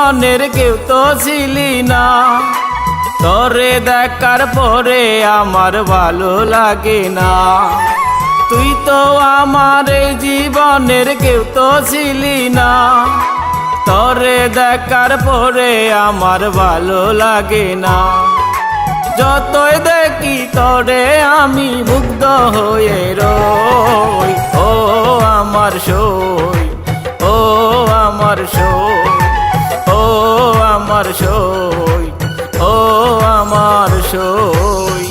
জীবনের কেউ তো ছিলি না, তোরে দেখার পরে আমার ভালো লাগে না। তুই তো আমার এই জীবনের কেউ তো ছিলি না, তোরে দেখার পরে আমার ভালো লাগে না। যতই দেখি তোরে আমি মুগ্ধ হয়ে রই, ও আমার সই, ও আমার সই, ও আমার সই, ও আমার সই।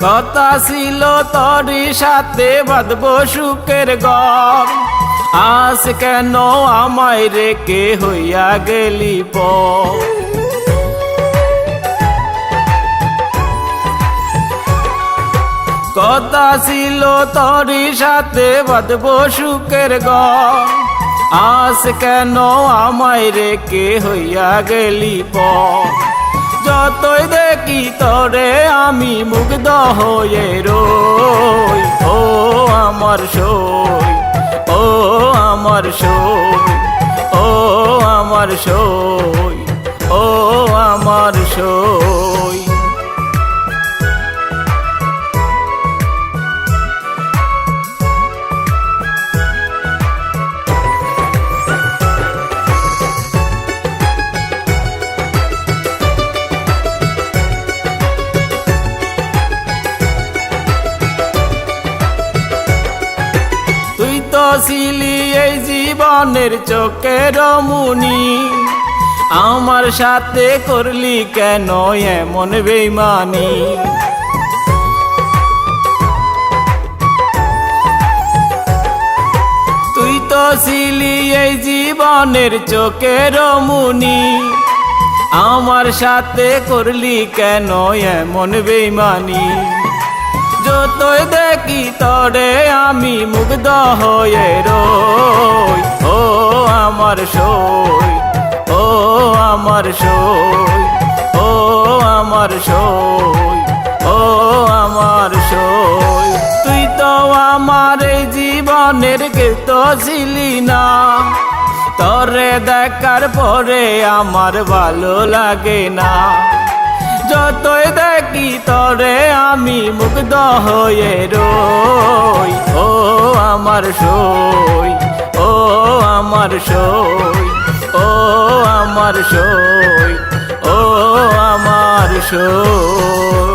কথা ছিল তোরই সাথে বাঁধবো সুখের ঘর, আজ কেন আমায় রেখে হইয়া গেলি পর। কথা ছিল তোরই সাথে বাঁধবো সুখের ঘর, আজ কেন আমায় রেখে হইয়া গেলি পর। যতই দেখি তোরে আমি মুগ্ধ হয়ে রই, ও আমার সই, ও আমার সই, ও আমার সই, ও আমার সই। তুই তো ছিলি এই জীবনের চোখের মনি, আমার সাথে করলি কেন এমন বেইমানি। তুই তো ছিলি এই জীবনের চোখের মনি, আমার সাথে করলি কেন এমন বেইমানি। যতই দেখি তোরে আমি মুগ্ধ হয়ে রই, ও আমার সই, ও আমার সই, ও আমার সই, ও আমার সই। তুই তো আমার এই জীবনের কেউ তো ছিলি না, তোরে দেখার পরে আমার ভালো লাগে না। যতই দেখি তোরে আমি মুগ্ধ হয়ে রই, ও আমার সই, ও আমার সই, ও আমার সই, ও আমার সই।